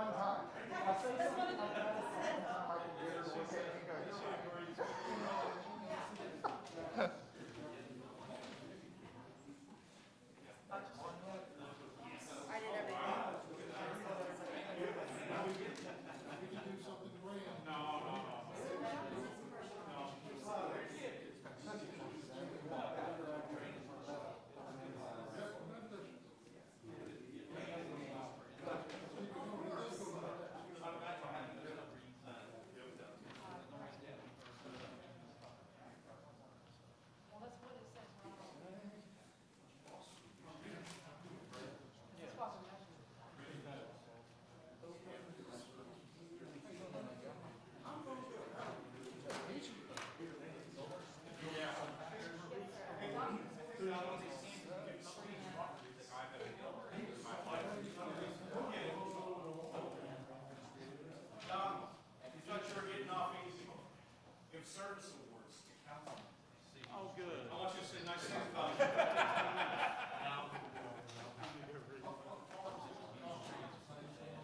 one time. I say something like that, it's the one time I can get her to look at me and go, I did everything. Service awards to council. Oh, good. I want you to say nice things about you.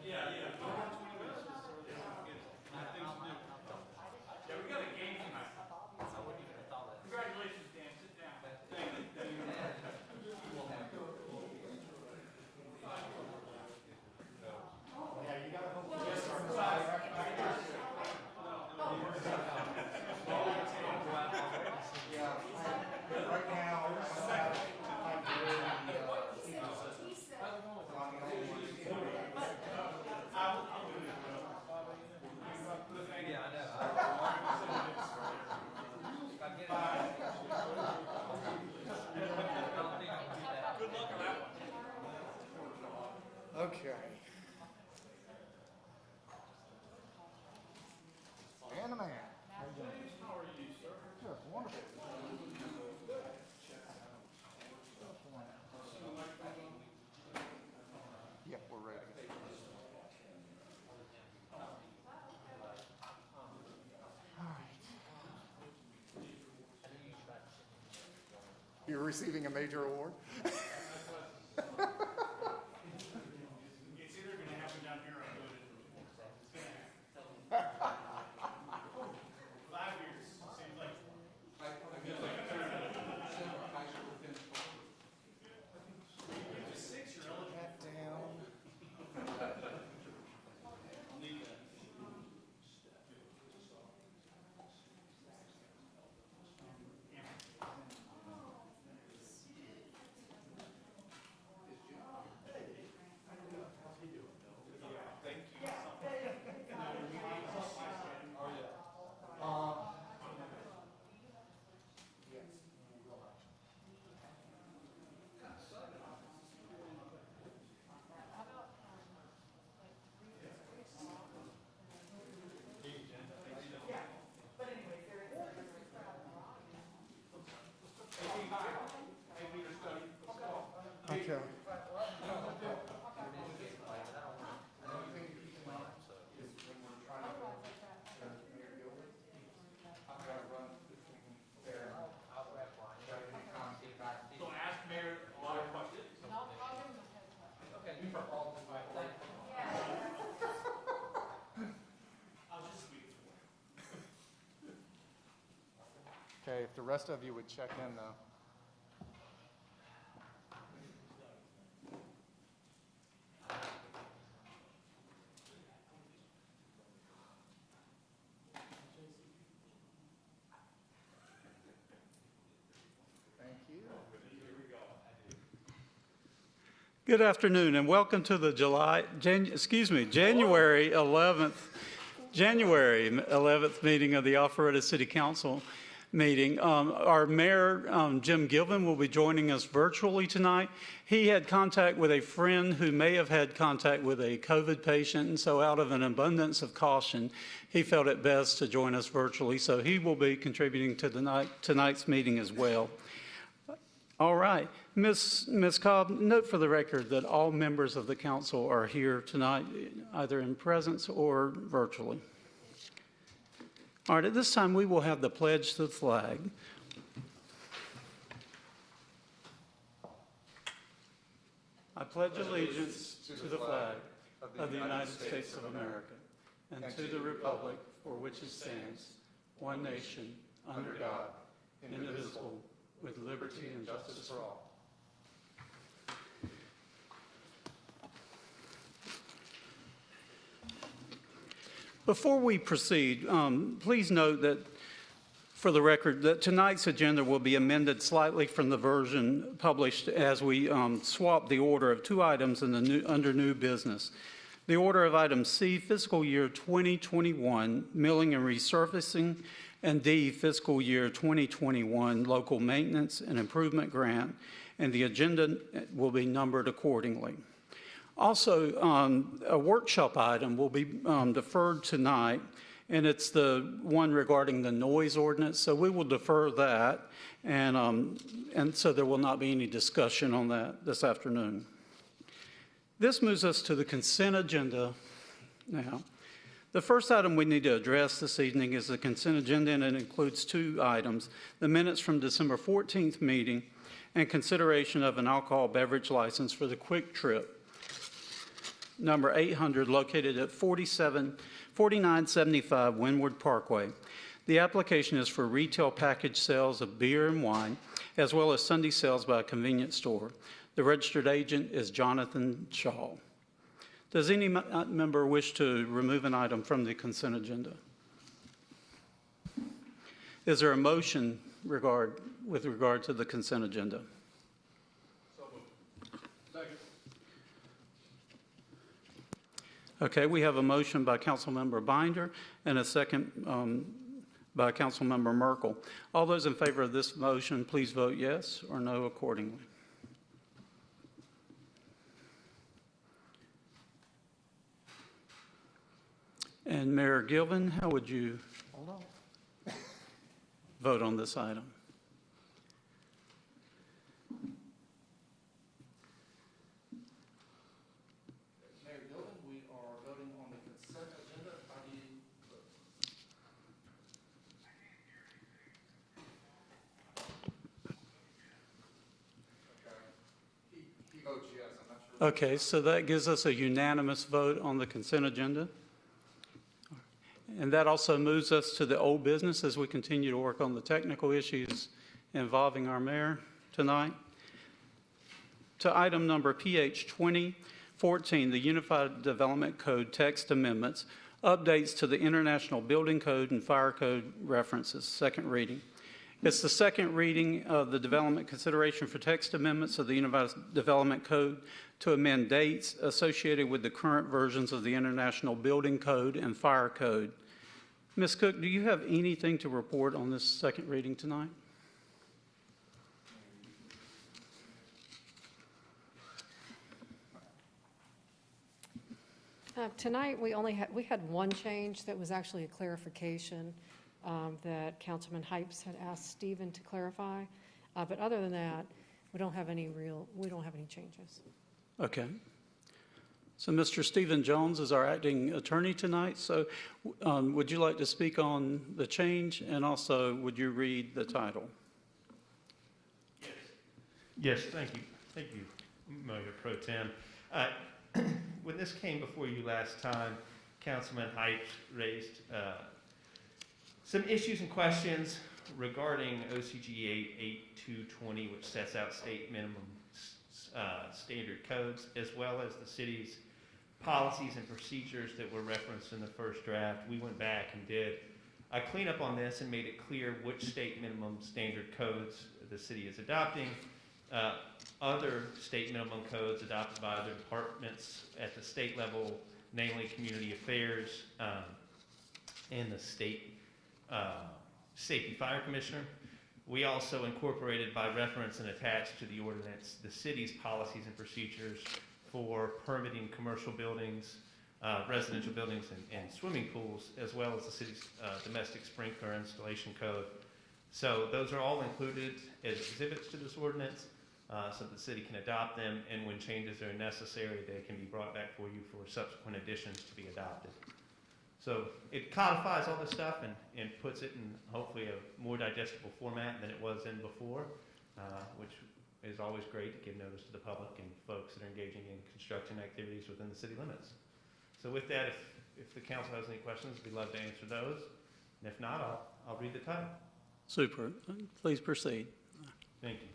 Yeah. Yeah, we got a game tonight. Congratulations, Dan. Sit down. Thank you. yeah, you gotta hope. Right now, I have my Okay. And a man. How are you, sir? Good, wonderful. Yeah, we're ready. All right. You're receiving a major award? It's either going to happen down here or I'm doing it. 5 years. Seems like. Just 6, you're eligible. Pat down. I'll need that. Okay. Don't ask Mayor a lot of questions. I'll just sweep it for you. Okay, if the rest of you would check in though. Thank you. Good afternoon and welcome to the January 11th meeting of the Alpharetta City Council meeting. Our mayor, Jim Gilvin, will be joining us virtually tonight. He had contact with a friend who may have had contact with a COVID patient, and so out of an abundance of caution, he felt it best to join us virtually. So he will be contributing to tonight's meeting as well. All right. Ms. Cobb, note for the record that all members of the council are here tonight, either in presence or virtually. All right, at this time, we will have the pledge to the flag. I pledge allegiance to the flag of the United States of America, and to the republic for which it stands, one nation, under God, indivisible, with liberty and justice for all. Before we proceed, please note that, for the record, that tonight's agenda will be amended slightly from the version published as we swap the order of two items in the under new business. The order of item C, fiscal year 2021, milling and resurfacing, and D, fiscal year 2021, local maintenance and improvement grant, and the agenda will be numbered accordingly. Also, a workshop item will be deferred tonight, and it's the one regarding the noise ordinance, so we will defer that, and so there will not be any discussion on that this afternoon. This moves us to the consent agenda now. The first item we need to address this evening is the consent agenda, and it includes two items: the minutes from December 14th meeting and consideration of an alcohol beverage license for the Quick Trip, number 800, located at 4975 Windward Parkway. The application is for retail package sales of beer and wine, as well as Sunday sales by a convenience store. The registered agent is Jonathan Shaw. Does any member wish to remove an item from the consent agenda? Is there a motion with regard to the consent agenda? So moved. Second. Okay, we have a motion by Councilmember Binder and a second by Councilmember Merkel. All those in favor of this motion, please vote yes or no accordingly. And Mayor Gilvin, how would you vote on this item? Mayor Gilvin, we are voting on the consent agenda. How do you vote? Okay. He votes yes. I'm not sure. Okay, so that gives us a unanimous vote on the consent agenda. And that also moves us to the old business as we continue to work on the technical issues involving our mayor tonight. To item number PH 2014, the Unified Development Code text amendments, updates to the International Building Code and Fire Code references, second reading. It's the second reading of the development consideration for text amendments of the Unified Development Code to amend dates associated with the current versions of the International Building Code and Fire Code. Ms. Cook, do you have anything to report on this second reading tonight? Tonight, we had one change that was actually a clarification that Councilman Hypes had asked Stephen to clarify. But other than that, we don't have any changes. Okay. So Mr. Stephen Jones is our acting attorney tonight. So would you like to speak on the change, and also would you read the title? Yes, thank you. Thank you, Mayor Pro Tem. When this came before you last time, Councilman Hypes raised some issues and questions regarding OCG 8220, which sets out state minimum standard codes, as well as the city's policies and procedures that were referenced in the first draft. We went back and did a cleanup on this and made it clear which state minimum standard codes the city is adopting. Other state minimum codes adopted by other departments at the state level, namely Community Affairs and the State Safety Fire Commissioner. We also incorporated by reference and attached to the ordinance the city's policies and procedures for permitting commercial buildings, residential buildings, and swimming pools, as well as the city's domestic sprinkler installation code. So those are all included as exhibits to this ordinance so the city can adopt them, and when changes are necessary, they can be brought back for you for subsequent additions to be adopted. So it codifies all this stuff and puts it in hopefully a more digestible format than it was in before, which is always great to give notice to the public and folks that are engaging in construction activities within the city limits. So with that, if the council has any questions, we'd love to answer those. And if not, I'll read the title. Super. Please proceed. Thank you.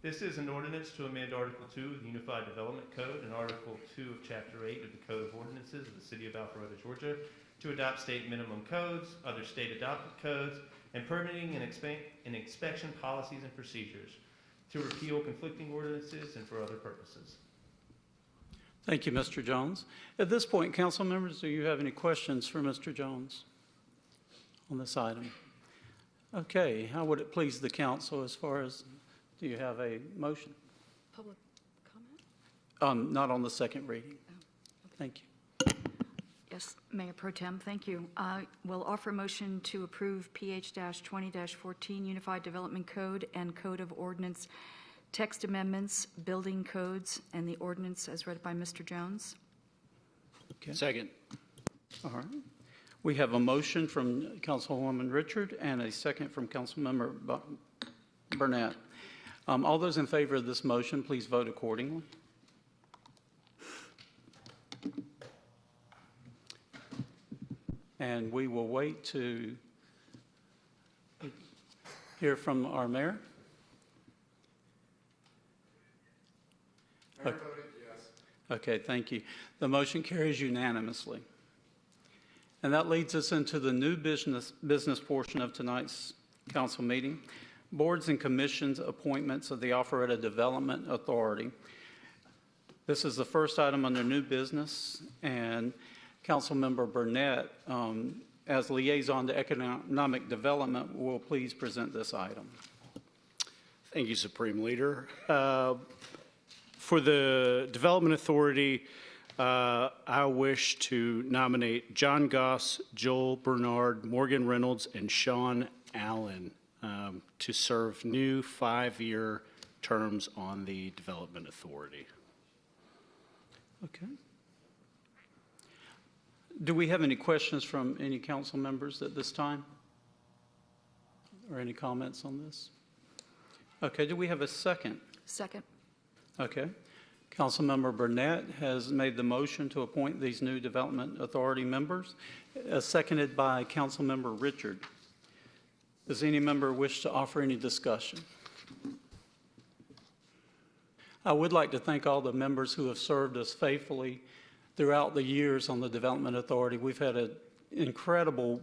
This is an ordinance to amend Article 2 of the Unified Development Code and Article 2 of Chapter 8 of the Code of Ordinances of the City of Alpharetta, Georgia, to adopt state minimum codes, other state adopted codes, and permitting and inspection policies and procedures, to repeal conflicting ordinances and for other purposes. Thank you, Mr. Jones. At this point, council members, do you have any questions for Mr. Jones on this item? Okay, how would it please the council as far as, do you have a motion? Public comment? Not on the second reading. Oh, okay. Thank you. Yes, Mayor Pro Tem, thank you. I will offer a motion to approve PH-20-14 Unified Development Code and Code of Ordinance text amendments, building codes, and the ordinance as read by Mr. Jones. Okay. Second. All right. We have a motion from Councilwoman Richard and a second from Councilmember Burnett. All those in favor of this motion, please vote accordingly. And we will wait to hear from our mayor. Mayor voted yes. Okay, thank you. The motion carries unanimously. And that leads us into the new business portion of tonight's council meeting. Boards and commissions appointments of the Alpharetta Development Authority. This is the first item under new business, and Councilmember Burnett, as liaison to economic development, will please present this item. Thank you, Supreme Leader. For the Development Authority, I wish to nominate John Goss, Joel Bernard, Morgan Reynolds, and Sean Allen to serve new 5-year terms on the Development Authority. Okay. Do we have any questions from any council members at this time? Or any comments on this? Okay, do we have a second? Second. Okay. Councilmember Burnett has made the motion to appoint these new Development Authority members, seconded by Councilmember Richard. Does any member wish to offer any discussion? I would like to thank all the members who have served us faithfully throughout the years on the Development Authority. We've had an incredible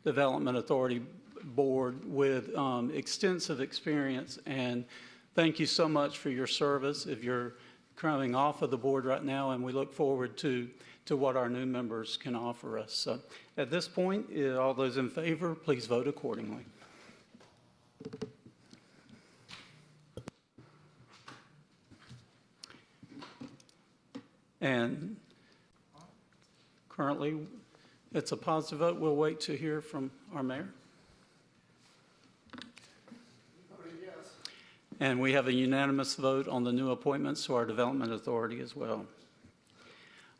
Development Authority board with extensive experience, and thank you so much for your service. If you're coming off of the board right now, and we look forward to what our new members can offer us. So at this point, all those in favor, please vote accordingly. And currently, it's a positive vote. We'll wait to hear from our mayor. And we have a unanimous vote on the new appointments to our Development Authority as well.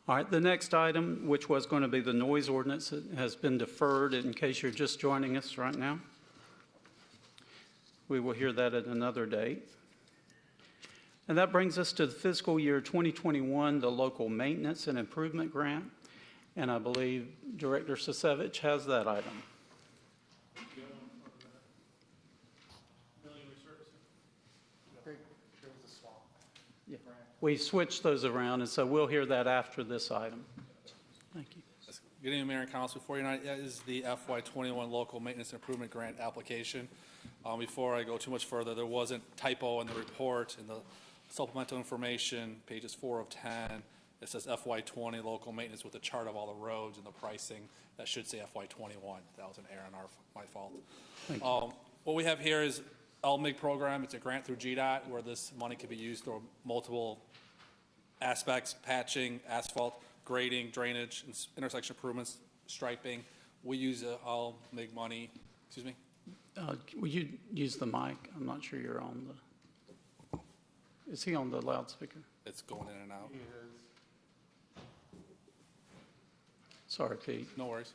All right, the next item, which was going to be the noise ordinance, has been deferred in case you're just joining us right now. We will hear that at another date. And that brings us to the fiscal year 2021, the local maintenance and improvement grant. And I believe Director Sasevich has that item. We switched those around, and so we'll hear that after this item. Thank you. Good evening, Mayor and Council. Before you tonight is the FY21 Local Maintenance Improvement Grant application. Before I go too much further, there wasn't typo in the report in the supplemental information, pages 4 of 10. It says FY20 local maintenance with a chart of all the roads and the pricing. That should say FY21. That was an error on my fault. Thank you. What we have here is LMIG program. It's a grant through GDOT where this money can be used for multiple aspects: patching, asphalt, grading, drainage, intersection improvements, striping. We use LMIG money. Excuse me? Will you use the mic? I'm not sure you're on the... Is he on the loudspeaker? It's going in and out. Sorry, Pete. No worries.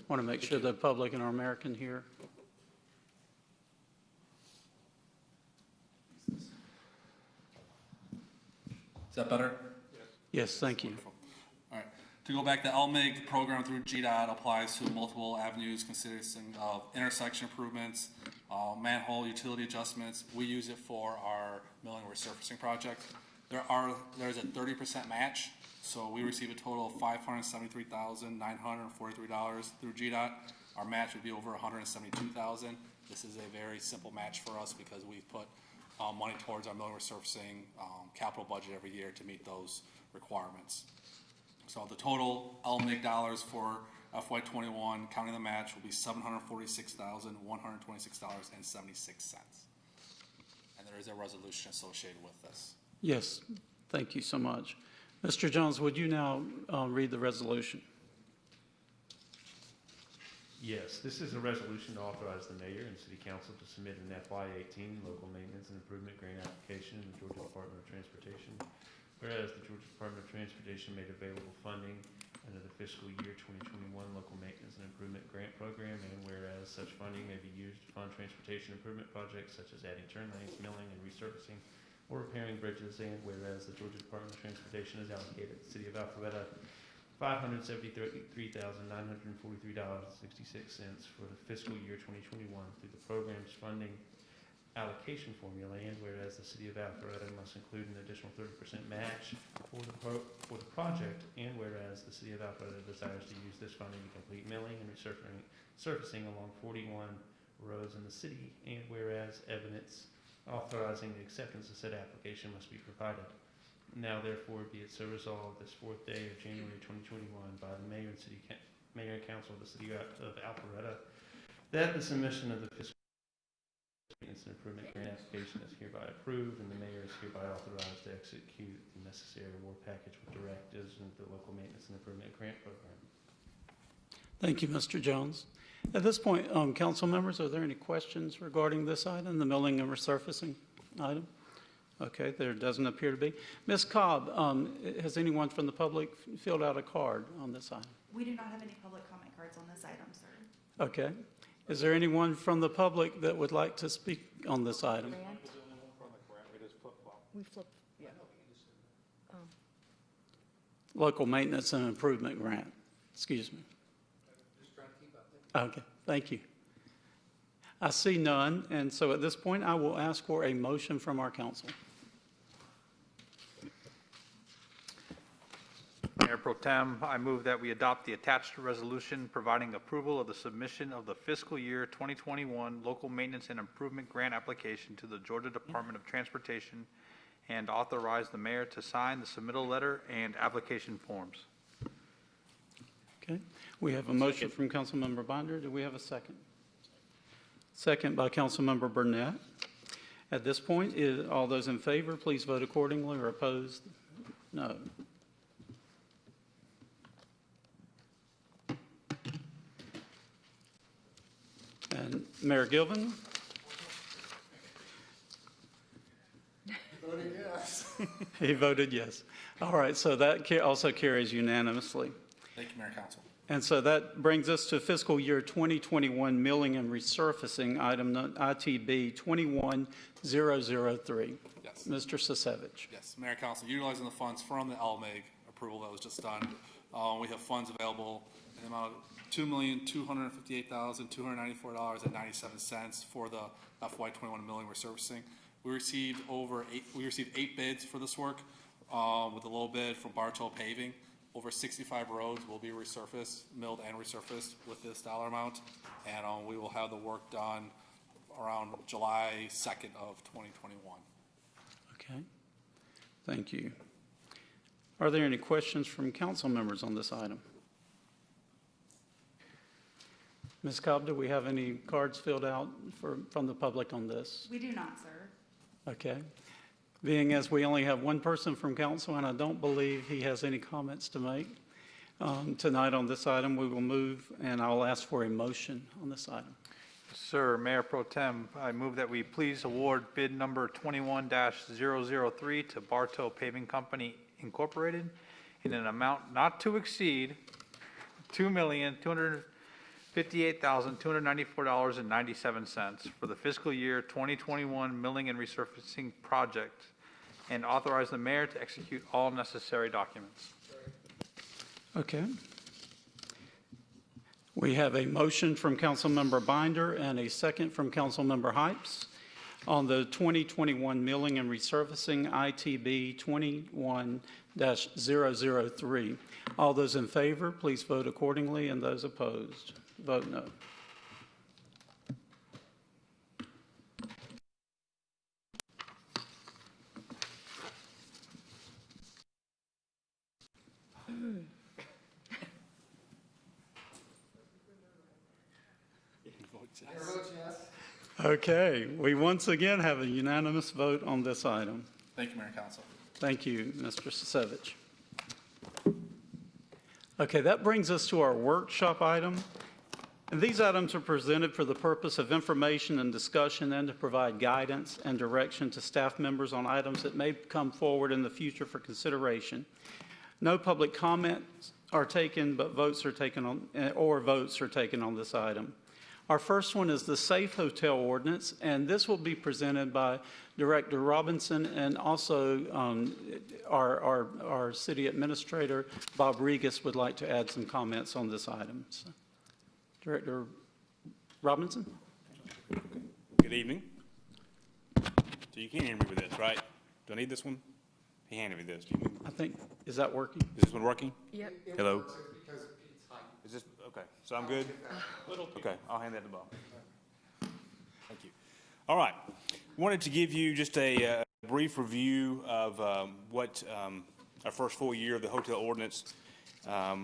Want to make sure the public and our mayor can hear. Is that better? Yes, thank you. All right. To go back, the LMIG program through GDOT applies to multiple avenues consisting of intersection improvements, manhole utility adjustments. We use it for our milling resurfacing project. There's a 30% match, so we receive a total of $573,943 through GDOT. Our match would be over $172,000. This is a very simple match for us because we put money towards our milling resurfacing capital budget every year to meet those requirements. So the total LMIG dollars for FY21, counting the match, will be $746,126.76. And there is a resolution associated with this. Yes, thank you so much. Mr. Jones, would you now read the resolution? Yes, this is a resolution to authorize the mayor and city council to submit an FY18 local maintenance and improvement grant application in the Georgia Department of Transportation. Whereas the Georgia Department of Transportation made available funding under the fiscal year 2021 local maintenance and improvement grant program, and whereas such funding may be used to fund transportation improvement projects such as adding turn lanes, milling and resurfacing, or repairing bridges, and whereas the Georgia Department of Transportation has allocated the city of Alpharetta $573,943.66 for the fiscal year 2021 through the program's funding allocation formula, and whereas the city of Alpharetta must include an additional 30% match for the project, and whereas the city of Alpharetta desires to use this funding to complete milling and resurfacing along 41 roads in the city, and whereas evidence authorizing the acceptance of said application must be provided. Now therefore be it so resolved this 4th day of January 2021 by the mayor and council of the city of Alpharetta that the submission of the fiscal maintenance and improvement grant application is hereby approved, and the mayor is hereby authorized to execute the necessary award package with directives into the local maintenance and improvement grant program. Thank you, Mr. Jones. At this point, council members, are there any questions regarding this item, the milling and resurfacing item? Okay, there doesn't appear to be. Ms. Cobb, has anyone from the public filled out a card on this item? We do not have any public comment cards on this item, sir. Okay. Is there anyone from the public that would like to speak on this item? Grant? We flip, yeah. Oh. Local maintenance and improvement grant. Excuse me. Okay, thank you. I see none, and so at this point, I will ask for a motion from our council. Mayor Pro Tem, I move that we adopt the attached resolution providing approval of the submission of the fiscal year 2021 local maintenance and improvement grant application to the Georgia Department of Transportation and authorize the mayor to sign the submittal letter and application forms. Okay, we have a motion from Councilmember Binder. Do we have a second? Second by Councilmember Burnett. At this point, all those in favor, please vote accordingly, or opposed, no. And Mayor Gilvin? Voting yes. He voted yes. All right, so that also carries unanimously. Thank you, Mayor Council. And so that brings us to fiscal year 2021 milling and resurfacing, item ITB 21003. Yes. Mr. Sisevich. Yes, Mayor Council, utilizing the funds from the LMIG approval that was just done, we have funds available in the amount of $2,258,294.97 for the FY21 milling resurfacing. We received 8 bids for this work, with a low bid from Bartow Paving. Over 65 roads will be resurfaced, milled and resurfaced with this dollar amount, and we will have the work done around July 2nd of 2021. Okay, thank you. Are there any questions from council members on this item? Ms. Cobb, do we have any cards filled out from the public on this? We do not, sir. Okay. Being as we only have one person from council, and I don't believe he has any comments to make tonight on this item, we will move, and I'll ask for a motion on this item. Sir, Mayor Pro Tem, I move that we please award bid number 21-003 to Bartow Paving Company Incorporated in an amount not to exceed $2,258,294.97 for the fiscal year 2021 milling and resurfacing project, and authorize the mayor to execute all necessary documents. Okay. We have a motion from Councilmember Binder and a second from Councilmember Hypes on the 2021 Milling and Resurfacing ITB 21-003. All those in favor, please vote accordingly, and those opposed, vote no. Mayor votes yes. Okay, we once again have a unanimous vote on this item. Thank you, Mayor and Council. Thank you, Mr. Sisevich. Okay, that brings us to our workshop item. And these items are presented for the purpose of information and discussion and to provide guidance and direction to staff members on items that may come forward in the future for consideration. No public comments are taken, but votes are taken on this item. Our first one is the Safe Hotel Ordinance, and this will be presented by Director Robinson and also our City Administrator, Bob Regas, would like to add some comments on this item. So, Director Robinson? Good evening. So you can't hear me with this, right? Do I need this one? He handed me this. Do you need, I think, is that working? is this one working? Yep. Hello? Because Pete's height. Is this, okay, so I'm good? Okay, I'll hand that to Bob. Thank you. All right. Wanted to give you just a brief review of what our first full year of the hotel ordinance. A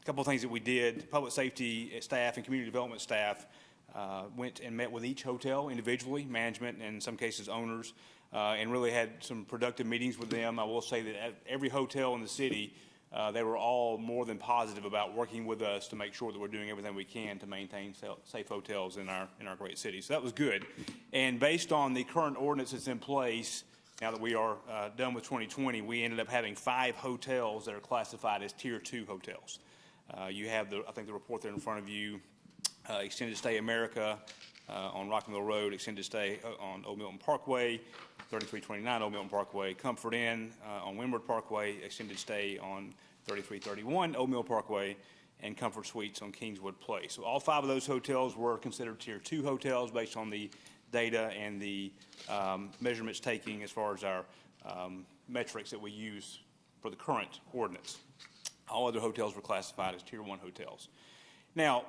couple of things that we did. Public safety staff and community development staff went and met with each hotel individually, management and in some cases owners, and really had some productive meetings with them. I will say that at every hotel in the city, they were all more than positive about working with us to make sure that we're doing everything we can to maintain safe hotels in our great city. So that was good. And based on the current ordinance that's in place, now that we are done with 2020, we ended up having 5 hotels that are classified as Tier 2 hotels. You have, I think, the report there in front of you. Extended Stay America on Rockville Road, Extended Stay on Old Milton Parkway, 3329 Old Milton Parkway, Comfort Inn on Windward Parkway, Extended Stay on 3331 Old Mill Parkway, and Comfort Suites on Kingswood Place. So all 5 of those hotels were considered Tier 2 hotels based on the data and the measurements taking as far as our metrics that we use for the current ordinance. All other hotels were classified as Tier 1 hotels. Now,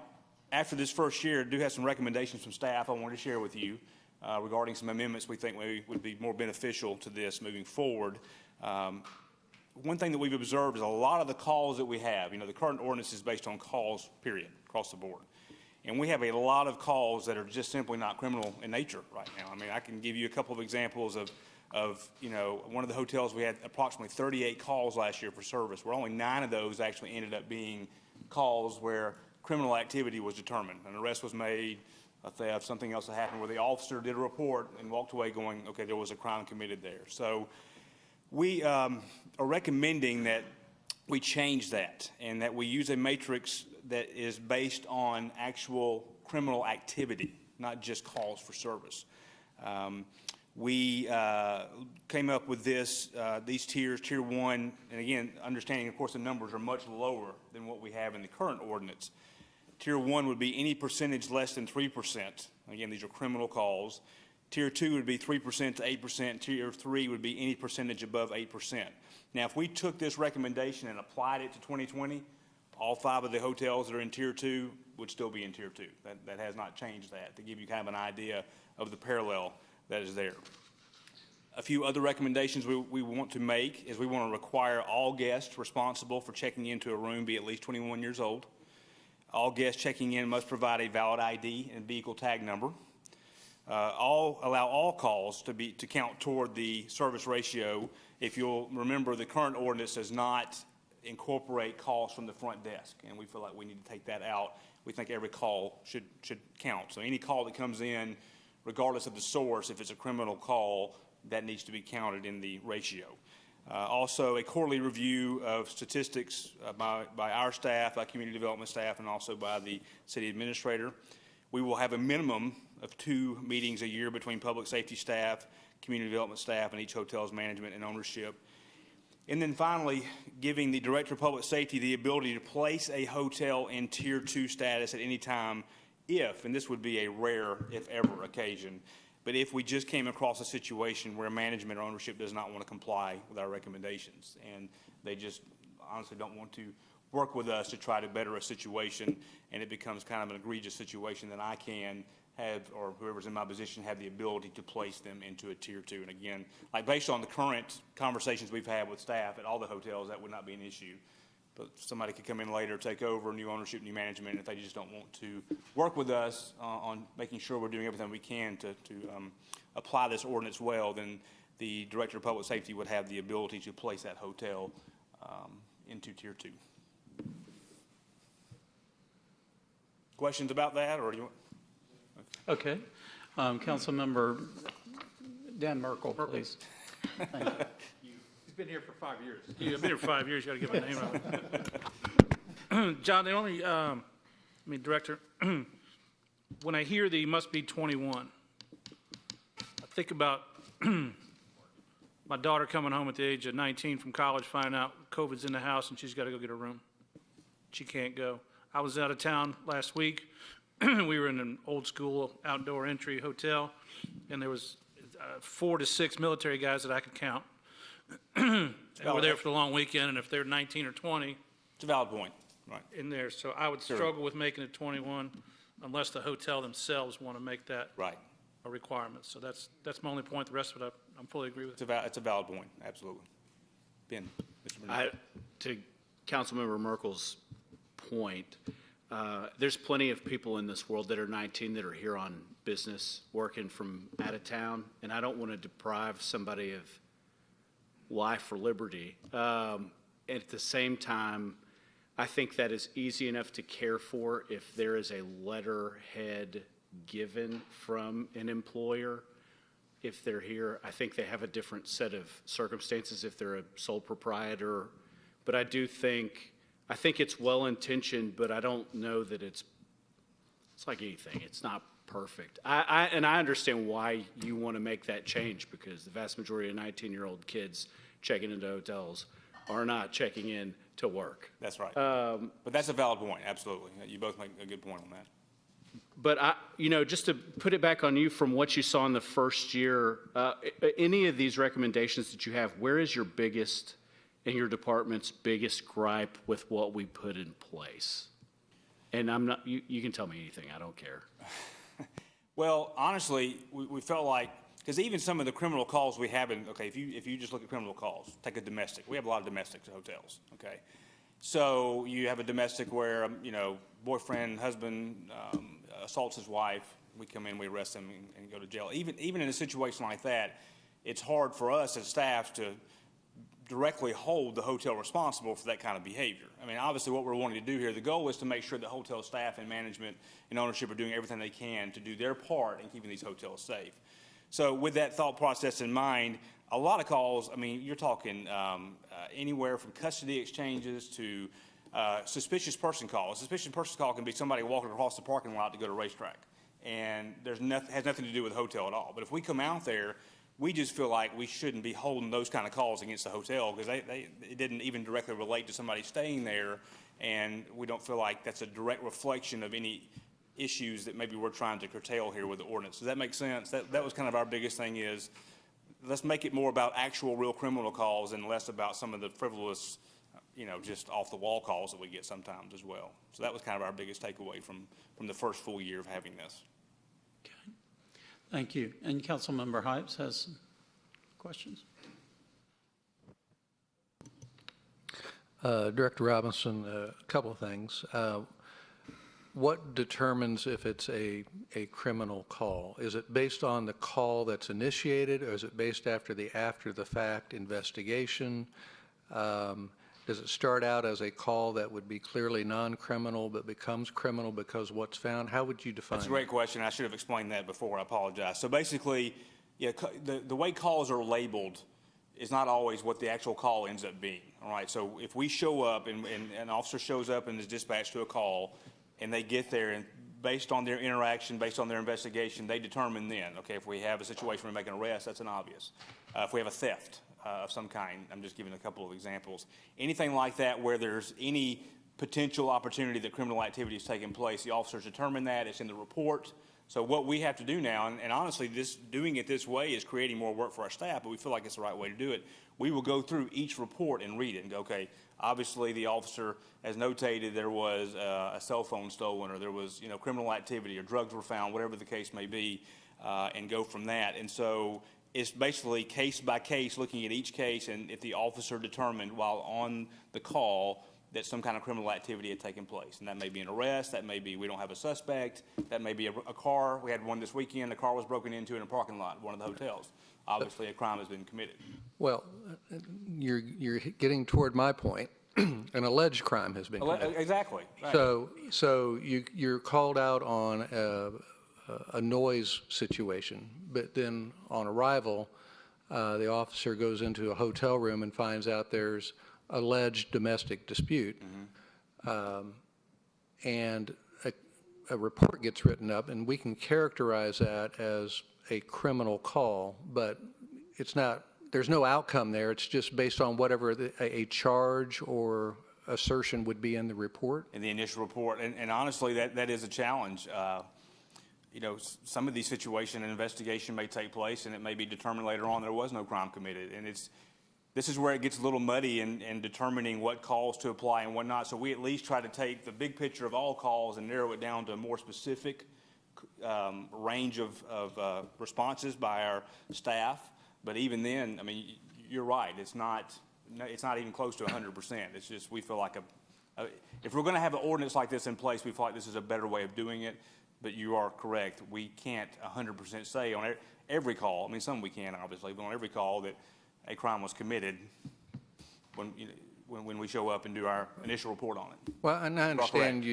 after this first year, I do have some recommendations from staff I wanted to share with you regarding some amendments we think would be more beneficial to this moving forward. One thing that we've observed is a lot of the calls that we have, the current ordinance is based on calls, period, across the board. And we have a lot of calls that are just simply not criminal in nature right now. I mean, I can give you a couple of examples of one of the hotels we had approximately 38 calls last year for service, where only 9 of those actually ended up being calls where criminal activity was determined. An arrest was made, a theft, something else that happened where the officer did a report and walked away going, okay, there was a crime committed there. So we are recommending that we change that and that we use a matrix that is based on actual criminal activity, not just calls for service. We came up with these tiers, Tier 1, and again, understanding, of course, the numbers are much lower than what we have in the current ordinance. Tier 1 would be any percentage less than 3%. Again, these are criminal calls. Tier 2 would be 3% to 8%. Tier 3 would be any percentage above 8%. Now, if we took this recommendation and applied it to 2020, all 5 of the hotels that are in Tier 2 would still be in Tier 2. That has not changed that, to give you kind of an idea of the parallel that is there. A few other recommendations we want to make is we want to require all guests responsible for checking into a room be at least 21 years old. All guests checking in must provide a valid ID and vehicle tag number. Allow all calls to count toward the service ratio. If you'll remember, the current ordinance does not incorporate calls from the front desk, and we feel like we need to take that out. We think every call should count. So any call that comes in, regardless of the source, if it's a criminal call, that needs to be counted in the ratio. Also, a quarterly review of statistics by our staff, by community development staff, and also by the city administrator. We will have a minimum of 2 meetings a year between public safety staff, community development staff, and each hotel's management and ownership. And then finally, giving the Director of Public Safety the ability to place a hotel in Tier 2 status at any time if, and this would be a rare, if ever, occasion, but if we just came across a situation where management or ownership does not want to comply with our recommendations, and they just honestly don't want to work with us to try to better a situation, and it becomes kind of an egregious situation, then I can have, or whoever's in my position, have the ability to place them into a Tier 2. And again, like based on the current conversations we've had with staff at all the hotels, that would not be an issue. But somebody could come in later, take over, new ownership, new management, if they just don't want to work with us on making sure we're doing everything we can to apply this ordinance well, then the Director of Public Safety would have the ability to place that hotel into Tier 2. Questions about that, or do you want? Okay. Councilmember Dan Merkel, please. Thank you. He's been here for 5 years. You've been here 5 years, you got to give a name out. John, the only, Director, when I hear that you must be 21, I think about my daughter coming home at the age of 19 from college, finding out COVID's in the house and she's got to go get a room. She can't go. I was out of town last week. We were in an old school outdoor entry hotel, and there was 4 to 6 military guys that I could count. And we're there for the long weekend, and if they're 19 or 20. It's a valid point, right. In there, so I would struggle with making it 21 unless the hotel themselves want to make that Right. a requirement. So that's my only point. The rest of it, I'm fully agree with. It's a valid point, absolutely. Ben, Mr. Burnett. To Councilmember Merkel's point, there's plenty of people in this world that are 19 that are here on business, working from out of town, and I don't want to deprive somebody of life or liberty. At the same time, I think that is easy enough to care for if there is a letterhead given from an employer. If they're here, I think they have a different set of circumstances if they're a sole proprietor. But I think it's well-intentioned, but I don't know that it's like anything. It's not perfect. And I understand why you want to make that change, because the vast majority of 19-year-old kids checking into hotels are not checking in to work. That's right. But that's a valid point, absolutely. You both make a good point on that. But just to put it back on you from what you saw in the first year, any of these recommendations that you have, where is your biggest and your department's biggest gripe with what we put in place? And you can tell me anything, I don't care. Well, honestly, we felt like, because even some of the criminal calls we have if you just look at criminal calls, take a domestic. We have a lot of domestics at hotels, okay? So you have a domestic where, boyfriend, husband assaults his wife. We come in, we arrest him and go to jail. Even in a situation like that, it's hard for us as staff to directly hold the hotel responsible for that kind of behavior. I mean, obviously what we're wanting to do here, the goal is to make sure that hotel staff and management and ownership are doing everything they can to do their part in keeping these hotels safe. So with that thought process in mind, a lot of calls, you're talking anywhere from custody exchanges to suspicious person calls. A suspicious person call can be somebody walking across the parking lot to go to a racetrack, and has nothing to do with the hotel at all. But if we come out there, we just feel like we shouldn't be holding those kind of calls against the hotel, because it didn't even directly relate to somebody staying there, and we don't feel like that's a direct reflection of any issues that maybe we're trying to curtail here with the ordinance. Does that make sense? That was kind of our biggest thing, is let's make it more about actual real criminal calls and less about some of the frivolous, just off the wall calls that we get sometimes as well. So that was kind of our biggest takeaway from the first full year of having this. Okay. Thank you. And Councilmember Hypes has some questions. Director Robinson, a couple of things. What determines if it's a criminal call? Is it based on the call that's initiated, or is it based after the fact investigation? Does it start out as a call that would be clearly non-criminal but becomes criminal because what's found? How would you define That's a great question. I should have explained that before. I apologize. So basically, the way calls are labeled is not always what the actual call ends up being. All right. So if we show up and an officer shows up and is dispatched to a call, and they get there, and based on their interaction, based on their investigation, they determine then, okay, if we have a situation where we make an arrest, that's an obvious. If we have a theft, of some kind. I'm just giving a couple of examples. Anything like that where there's any potential opportunity that criminal activity is taking place, the officers determine that, it's in the report. So what we have to do now, and honestly, doing it this way is creating more work for our staff, but we feel like it's the right way to do it. We will go through each report and read it and go, okay, obviously the officer has notated there was a cell phone stolen, or there was, criminal activity, or drugs were found, whatever the case may be, and go from that. And so it's basically case by case, looking at each case, and if the officer determined while on the call that some kind of criminal activity had taken place. And that may be an arrest, that may be we don't have a suspect, that may be a car. We had one this weekend, a car was broken into in a parking lot, one of the hotels. Obviously, a crime has been committed. Well, you're getting toward my point. An alleged crime has been committed. Exactly. Right. So you're called out on a noise situation, but then on arrival, the officer goes into a hotel room and finds out there's alleged domestic dispute, and a report gets written up, and we can characterize that as a criminal call, but it's not, there's no outcome there. It's just based on whatever a charge or assertion would be in the report. In the initial report, and honestly, that is a challenge. Some of these situations, an investigation may take place, and it may be determined later on there was no crime committed, and this is where it gets a little muddy in determining what calls to apply and what not. So we at least try to take the big picture of all calls and narrow it down to a more specific range of responses by our staff. But even then, I mean, you're right. It's not even close to 100%. It's just we feel like if we're going to have an ordinance like this in place, we feel like this is a better way of doing it. But you are correct. We can't 100% say on every call. I mean, some we can, obviously, but on every call that a crime was committed when we show up and do our initial report on it. Well, and I understand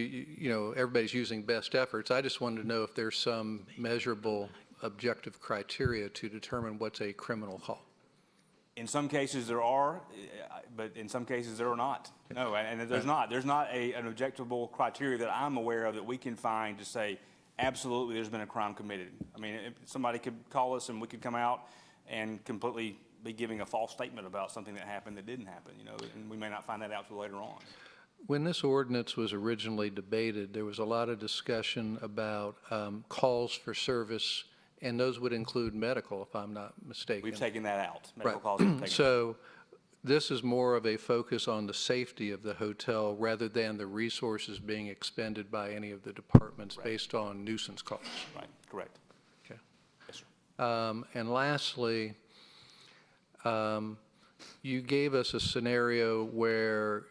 everybody's using best efforts. I just wanted to know if there's some measurable objective criteria to determine what's a criminal call. In some cases there are, but in some cases there are not. No, and there's not. There's not an objectable criteria that I'm aware of that we can find to say, absolutely, there's been a crime committed. I mean, somebody could call us and we could come out and completely be giving a false statement about something that happened that didn't happen, and we may not find that out till later on. When this ordinance was originally debated, there was a lot of discussion about calls for service, and those would include medical, if I'm not mistaken. We've taken that out. Medical Right. calls have been taken So this is more of a focus on the safety of the hotel rather than the resources being expended by any of the departments based on nuisance calls. Right, correct. Okay. Yes, sir. And lastly, you gave us a scenario where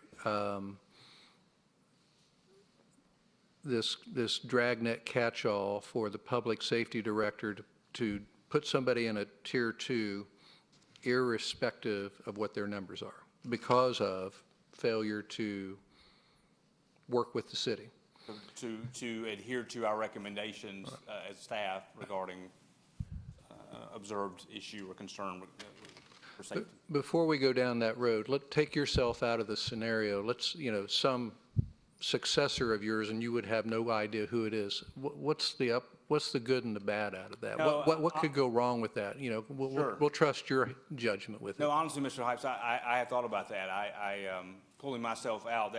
this dragnet catch-all for the public safety director to put somebody in a tier 2 irrespective of what their numbers are because of failure to work with the city. To adhere to our recommendations as staff regarding observed issue or concern for safety. Before we go down that road, take yourself out of the scenario. Let's, some successor of yours, and you would have no idea who it is. What's the good and the bad out of that? No, What could go wrong with that? We'll trust your judgment with it. No, honestly, Mr. Hypes, I have thought about that. Pulling myself out,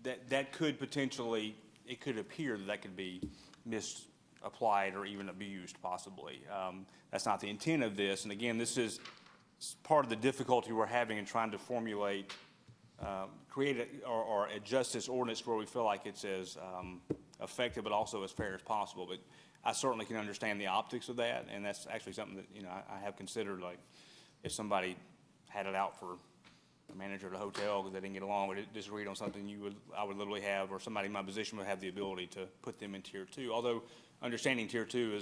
that could potentially, it could appear that could be misapplied or even abused, possibly. That's not the intent of this. And again, this is part of the difficulty we're having in trying to formulate, create or adjust this ordinance where we feel like it's as effective but also as fair as possible. But I certainly can understand the optics of that, and that's actually something that I have considered. Like, if somebody had it out for a manager at a hotel because they didn't get along or disagreed on something, I would literally have, or somebody in my position would have the ability to put them in tier 2. Although understanding tier 2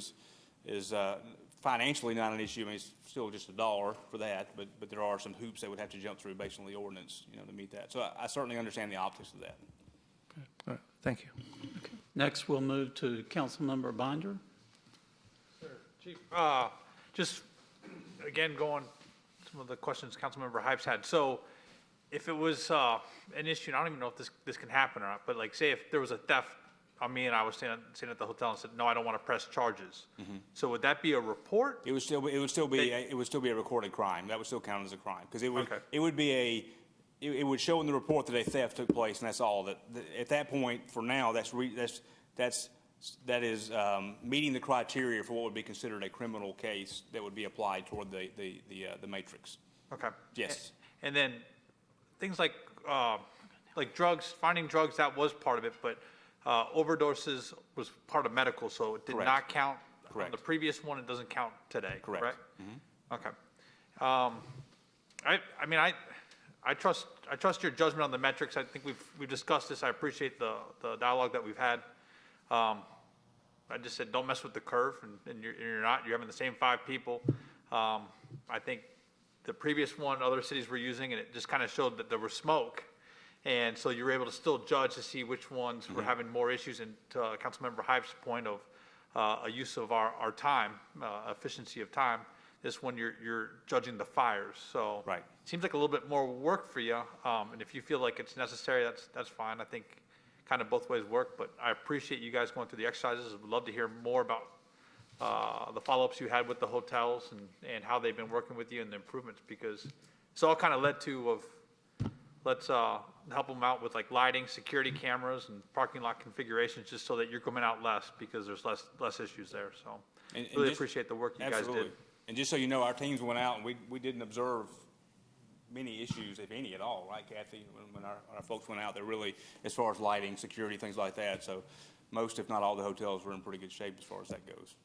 is financially not an issue. I mean, it's still just $1 for that, but there are some hoops they would have to jump through based on the ordinance, to meet that. So I certainly understand the optics of that. Okay. All right. Thank you. Okay. Next, we'll move to Councilmember Binder. Chief, just again going some of the questions Councilmember Hypes had. So if it was an issue, and I don't even know if this can happen or not, but like say if there was a theft me and I was staying at the hotel and said, no, I don't want to press charges. So would that be a report? It would still be a recorded crime. That would still count as a crime, because it would, Okay. it would be it would show in the report that a theft took place, and that's all. At that point, for now, that is meeting the criteria for what would be considered a criminal case that would be applied toward the matrix. Okay. Yes. And then things like drugs, finding drugs, that was part of it, but overdoses was part of medical, so it did Correct. not count. Correct. On the previous one, it doesn't count today, Correct. Okay. I trust your judgment on the metrics. I think we've discussed this. I appreciate the dialogue that we've had. I just said, don't mess with the curve, and you're not. You're having the same 5 people. I think the previous one, other cities were using, and it just kind of showed that there was smoke. And so you were able to still judge to see which ones were having more issues. And to Councilmember Hype's point of a use of our time, efficiency of time, this one you're judging the fires. So Right. it seems like a little bit more work for you. And if you feel like it's necessary, that's fine. I think kind of both ways work. But I appreciate you guys going through the exercises. Would love to hear more about the follow-ups you had with the hotels and how they've been working with you and the improvements, because it's all kind of led to let's help them out with like lighting, security cameras, and parking lot configurations, just so that you're coming out less, because there's less issues there. So And really just- appreciate the work you Absolutely. guys did. And just so you know, our teams went out, and we didn't observe many issues, if any at all, right, Kathy? When our folks went out, they're really, as far as lighting, security, things like that. So most, if not all, the hotels were in pretty good shape as far as that goes.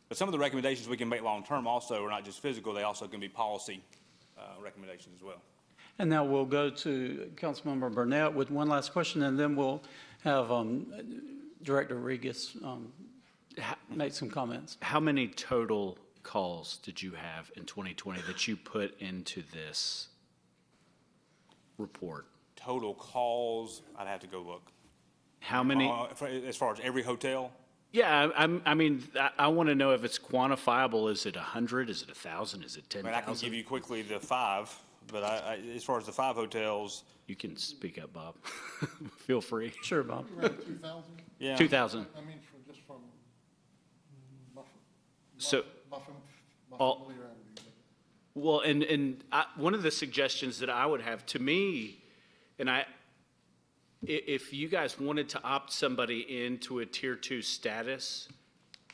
But some of the recommendations we can make long-term also are not just physical, they also can be policy recommendations as well. And now we'll go to Councilmember Burnett with one last question, and then we'll have Director Regas make some comments. How many total calls did you have in 2020 that you put into this report? Total calls, I'd have to go look. How many? As far as every hotel? Yeah, I want to know if it's quantifiable. Is it 100? Is it 1,000? Is it I mean, I can 10,000? give you quickly the 5, but as far as the 5 hotels, You can speak up, Bob. Feel free. Sure, Bob. Around 2,000? yeah. 2,000. I mean, just from So, all- well, and one of the suggestions that I would have, to me, and if you guys wanted to opt somebody into a tier 2 status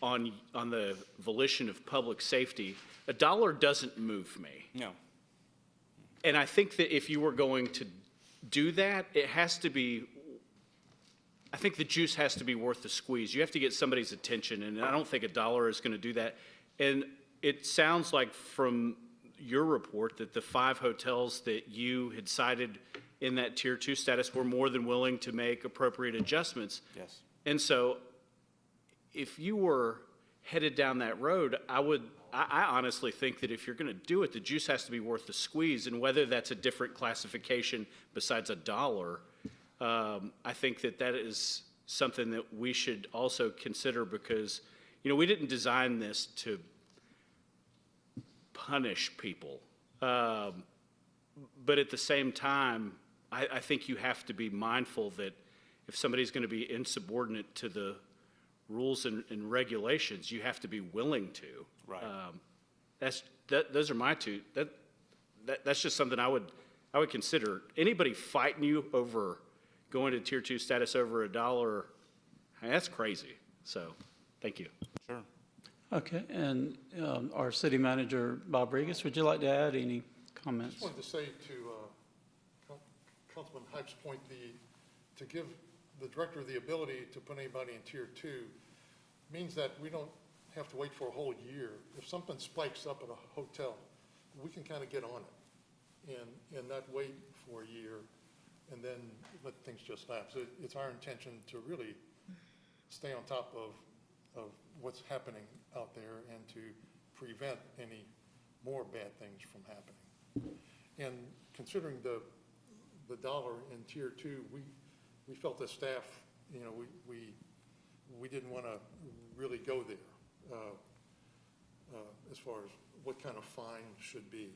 on the volition of public safety, $1 doesn't move me. No. And I think that if you were going to do that, it has to be, I think the juice has to be worth the squeeze. You have to get somebody's attention, and I don't think $1 is going to do that. And it sounds like from your report that the 5 hotels that you had cited in that tier 2 status were more than willing to make appropriate adjustments. Yes. And so if you were headed down that road, I honestly think that if you're going to do it, the juice has to be worth the squeeze. And whether that's a different classification besides $1, I think that is something that we should also consider, because, we didn't design this to punish people. But at the same time, I think you have to be mindful that if somebody's going to be insubordinate to the rules and regulations, you have to be willing to. Right. Those are my two. That's just something I would consider. Anybody fighting you over going to tier 2 status over $1, that's crazy. So, thank you. Sure. Okay, and our city manager, Bob Regas, would you like to add any I comments? just wanted to say to Councilman Hype's point, to give the director the ability to put anybody in tier 2 means that we don't have to wait for a whole year. If something spikes up at a hotel, we can kind of get on it and not wait for a year and then let things just lapse. It's our intention to really stay on top of what's happening out there and to prevent any more bad things from happening. And considering the dollar in tier 2, we felt as staff, we didn't want to really go there as far as what kind of fine should be.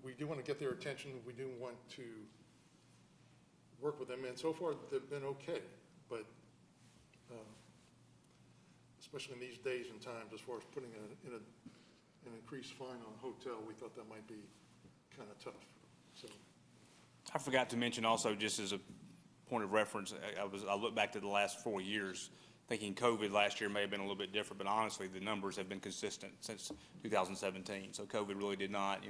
We do want to get their attention. We do want to work with them, and so far, they've been okay. But especially in these days and times, as far as putting an increased fine on a hotel, we thought that might be kind of tough, so. I forgot to mention also, just as a point of reference, I looked back to the last 4 years, thinking COVID last year may have been a little bit different, but honestly, the numbers have been consistent since 2017. So COVID really did not,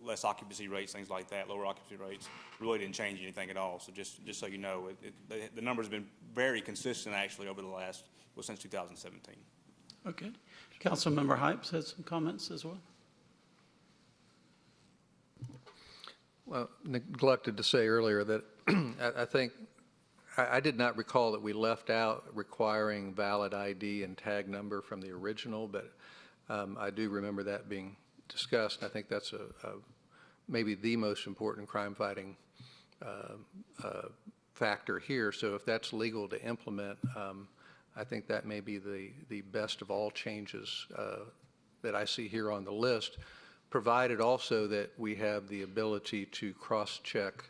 less occupancy rates, things like that, lower occupancy rates, really didn't change anything at all. So just so you know, the numbers have been very consistent actually over the last, since 2017. Okay. Councilmember Hypes has some comments as well. Well, neglected to say earlier that I think, I did not recall that we left out requiring valid ID and tag number from the original, but I do remember that being discussed. I think that's maybe the most important crime-fighting factor here. So if that's legal to implement, I think that may be the best of all changes that I see here on the list, provided also that we have the ability to cross-check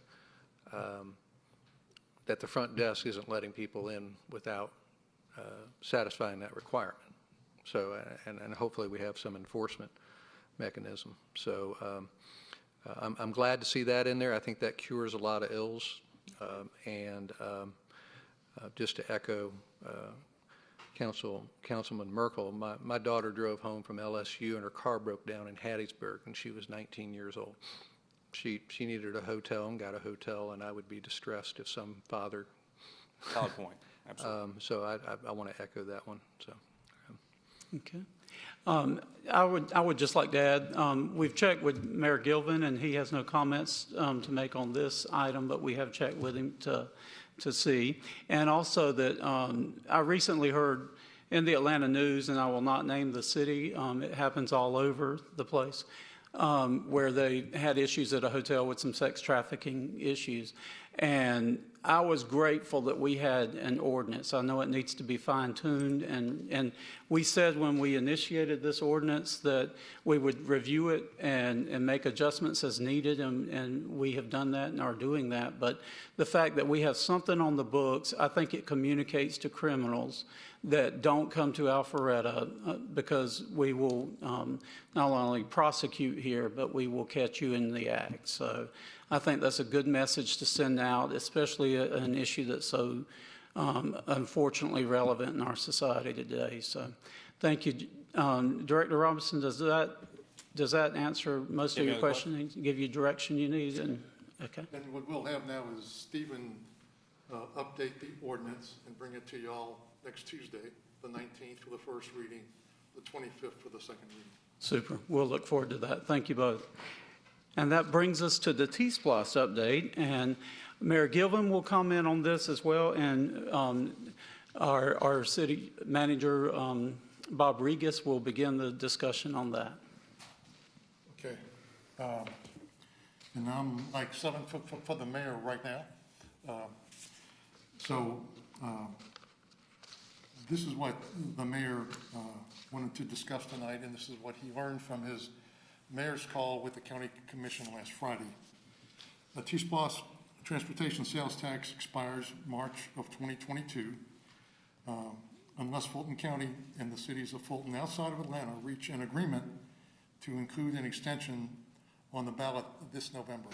that the front desk isn't letting people in without satisfying that requirement. So, and hopefully we have some enforcement mechanism. So I'm glad to see that in there. I think that cures a lot of ills. Just to echo Councilman Merkel, my daughter drove home from LSU and her car broke down in Hattiesburg and she was 19 years old. She needed a hotel and got a hotel, and I would be distressed if some father. Valid point, absolutely. So I want to echo that one. So. Okay. I would just like to add, we've checked with Mayor Gilvin, and he has no comments to make on this item, but we have checked with him to see. And also that I recently heard in the Atlanta News, and I will not name the city, it happens all over the place, where they had issues at a hotel with some sex trafficking issues. And I was grateful that we had an ordinance. I know it needs to be fine-tuned, and we said when we initiated this ordinance that we would review it and make adjustments as needed, and we have done that and are doing that. But the fact that we have something on the books, I think it communicates to criminals that don't come to Alpharetta because we will not only prosecute here, but we will catch you in the act. So I think that's a good message to send out, especially an issue that's so unfortunately relevant in our society today. So thank you. Director Robinson, does that answer most of your questions, give you direction you need? And okay. And what we'll have now is Stephen update the ordinance and bring it to y'all next Tuesday, the 19th for the first reading, the 25th for the second reading. Super. We'll look forward to that. Thank you both. And that brings us to the T-Splosh update. And Mayor Gilvin will comment on this as well. And our city manager, Bob Regas, will begin the discussion on that. Okay. And I'm like 7 foot for the mayor right now. This is what the mayor wanted to discuss tonight, and this is what he learned from his mayor's call with the county commission last Friday. The T-Splosh transportation sales tax expires March of 2022 unless Fulton County and the cities of Fulton outside of Atlanta reach an agreement to include an extension on the ballot this November.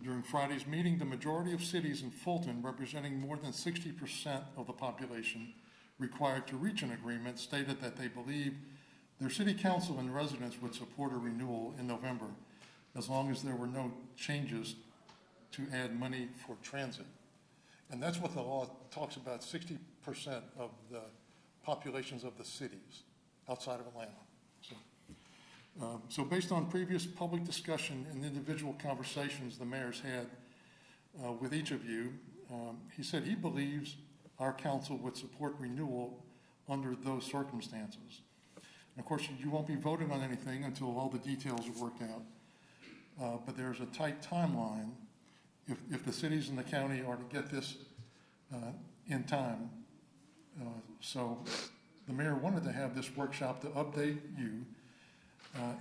During Friday's meeting, the majority of cities in Fulton, representing more than 60% of the population required to reach an agreement, stated that they believe their city council and residents would support a renewal in November, as long as there were no changes to add money for transit. And that's what the law talks about, 60% of the populations of the cities outside of Atlanta. So based on previous public discussion and individual conversations the mayor's had with each of you, he said he believes our council would support renewal under those circumstances. And of course, you won't be voting on anything until all the details are worked out. But there's a tight timeline if the cities and the county are to get this in time. So the mayor wanted to have this workshop to update you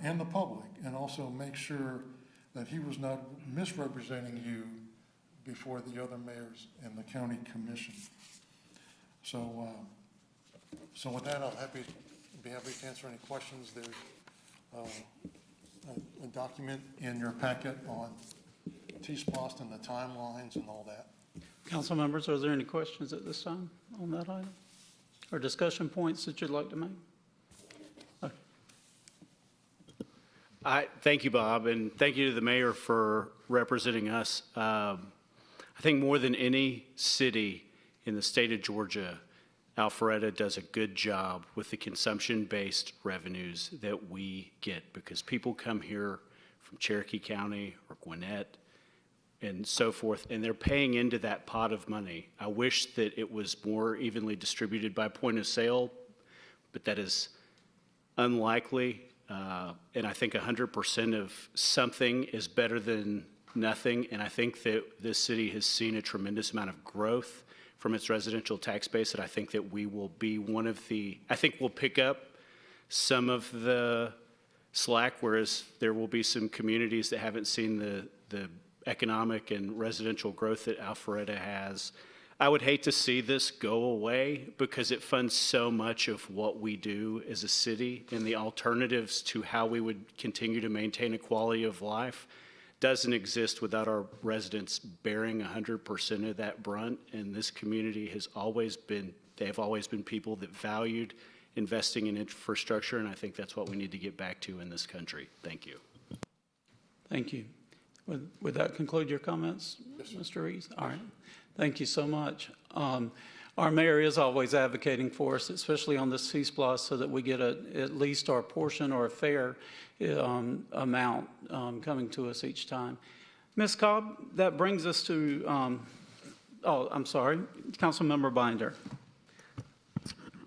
and the public, and also make sure that he was not misrepresenting you before the other mayors and the county commission. So, so with that, be happy to answer any questions. There's a document in your packet on T-Splost and the timelines and all that. Council members, are there any questions at this time on that item? Or discussion points that you'd like to make? Thank you, Bob, and thank you to the mayor for representing us. I think more than any city in the state of Georgia, Alpharetta does a good job with the consumption-based revenues that we get, because people come here from Cherokee County or Gwinnett and so forth, and they're paying into that pot of money. I wish that it was more evenly distributed by point of sale, but that is unlikely. And I think 100% of something is better than nothing. And I think that this city has seen a tremendous amount of growth from its residential tax base. And I think that we will be I think we'll pick up some of the slack, whereas there will be some communities that haven't seen the economic and residential growth that Alpharetta has. I would hate to see this go away, because it funds so much of what we do as a city, and the alternatives to how we would continue to maintain a quality of life doesn't exist without our residents bearing 100% of that brunt. And this community they have always been people that valued investing in infrastructure, and I think that's what we need to get back to in this country. Thank you. Thank you. Would that conclude your comments, Mr. Reeves? All right. Thank you so much. Our mayor is always advocating for us, especially on this T-Splost, so that we get at least our portion or a fair amount coming to us each time. Ms. Cobb, that brings us to, I'm sorry, Councilmember Binder.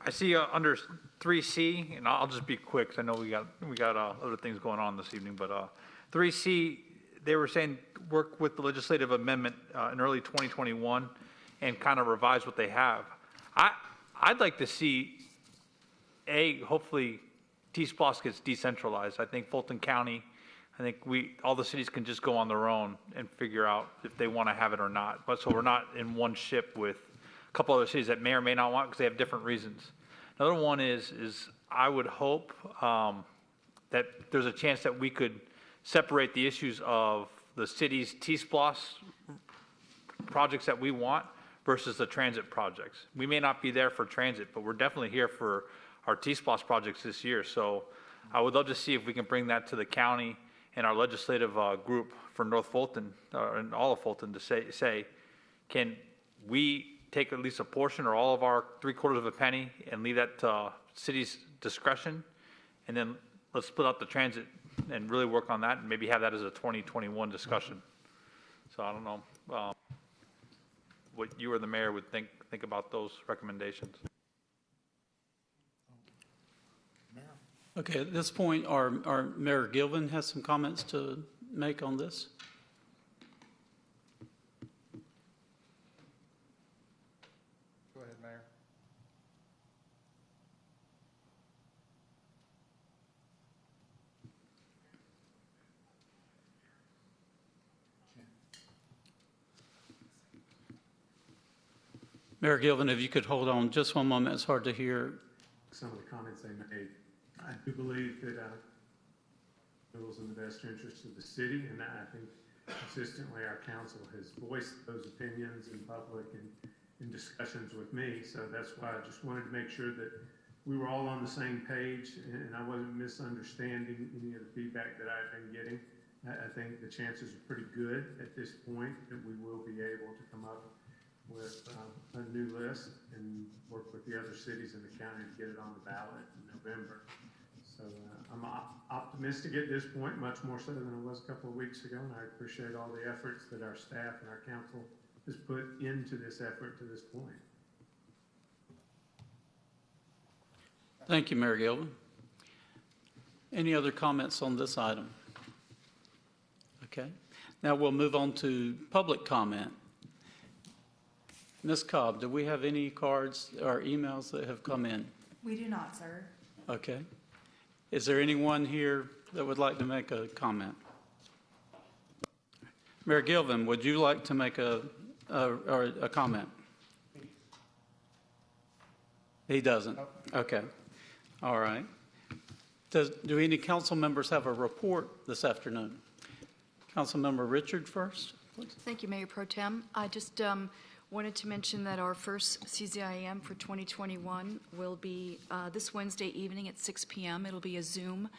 I see under 3C, and I'll just be quick, 'cause I know we got other things going on this evening, but 3C, they were saying work with the legislative amendment in early 2021 and kind of revise what they have. I'd like to see, hopefully T-Splost gets decentralized. I think Fulton County, all the cities can just go on their own and figure out if they want to have it or not. But so we're not in one ship with a couple other cities that may or may not want, because they have different reasons. Another one is I would hope that there's a chance that we could separate the issues of the city's T-Splost projects that we want versus the transit projects. We may not be there for transit, but we're definitely here for our T-Splost projects this year. So I would love to see if we can bring that to the county and our legislative group for North Fulton and all of Fulton to say, can we take at least a portion or all of our 3/4 of a penny and leave that to city's discretion, and then let's split out the transit and really work on that, and maybe have that as a 2021 discussion. So I don't know what you or the mayor would think about those recommendations. Okay, at this point, our Mayor Gilvin has some comments to make on this. Go ahead, Mayor. Mayor Gilvin, if you could hold on just one moment, it's hard to hear. Some of the comments they made. I do believe that it was in the best interest of the city, and I think consistently our council has voiced those opinions in public and in discussions with me. So that's why I just wanted to make sure that we were all on the same page and I wasn't misunderstanding any of the feedback that I've been getting. I think the chances are pretty good at this point that we will be able to come up with a new list and work with the other cities in the county to get it on the ballot in November. So I'm optimistic at this point, much more so than I was a couple of weeks ago, and I appreciate all the efforts that our staff and our council has put into this effort to this point. Thank you, Mayor Gilvin. Any other comments on this item? Okay. Now we'll move on to public comment. Ms. Cobb, do we have any cards or emails that have come in? We do not, sir. Okay. Is there anyone here that would like to make a comment? Mayor Gilvin, would you like to make a comment? He doesn't? Okay. All right. Do any council members have a report this afternoon? Councilmember Richard first, please. Thank you, Mayor Pro Tem. I just wanted to mention that our first CZIM for 2021 will be this Wednesday evening at 6 p.m. It'll be a Zoom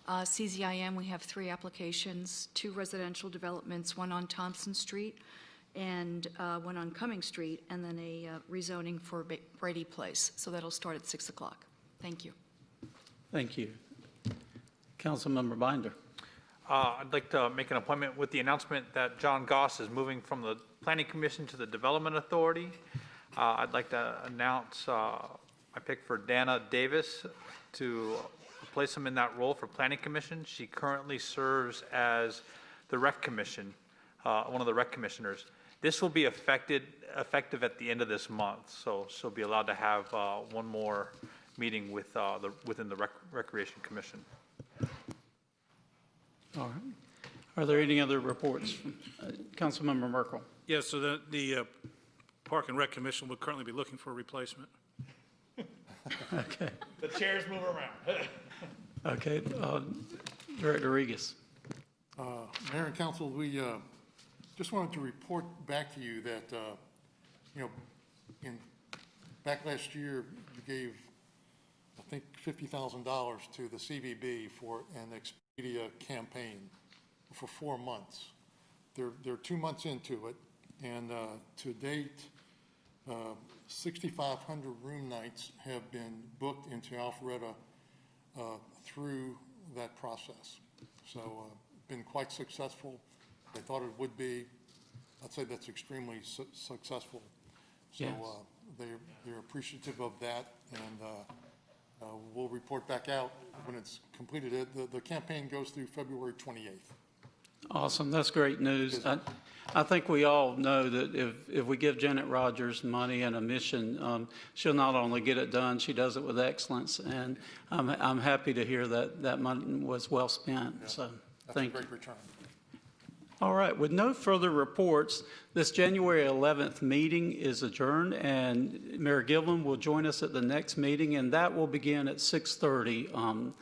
CZIM. We have 3 applications, 2 residential developments, one on Thompson Street and one on Cumming Street, and then a rezoning for Brady Place. So that'll start at 6 o'clock. Thank you. Thank you. Councilmember Binder. I'd like to make an appointment with the announcement that John Goss is moving from the Planning Commission to the Development Authority. I'd like to announce I picked for Dana Davis to replace him in that role for Planning Commission. She currently serves as the Rec Commission, one of the Rec Commissioners. This will be effective at the end of this month, so she'll be allowed to have one more meeting with within the Recreation Commission. All right. Are there any other reports? Councilmember Merkel. Yes, so the Park and Rec Commission would currently be looking for a replacement. Okay. The chairs move around. Okay. Director Regis. Mayor and council, we just wanted to report back to you that, back last year, you gave, I think, $50,000 to the CVB for an Expedia campaign for 4 months. They're 2 months into it, and to date, 6,500 room nights have been booked into Alpharetta through that process. So been quite successful. They thought it would be. I'd say that's extremely successful. So Yes. They're appreciative of that, and we'll report back out when it's completed. The campaign goes through February 28th. Awesome. That's great news. I think we all know that if we give Janet Rogers money and a mission, she'll not only get it done, she does it with excellence. And I'm happy to hear that money was well spent. Yeah. So That's thank a you. great return. All right. With no further reports, this January 11th meeting is adjourned, and Mayor Gilvin will join us at the next meeting, and that will begin at 6:30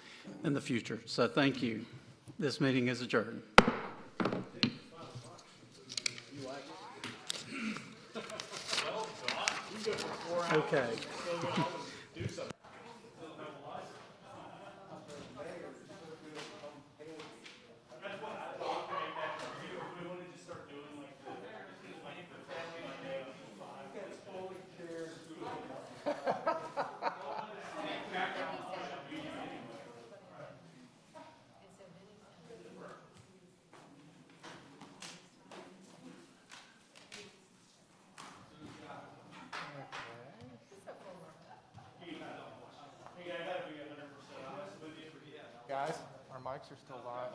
in the future. So thank you. This meeting is adjourned. Okay. Guys, our mics are still live.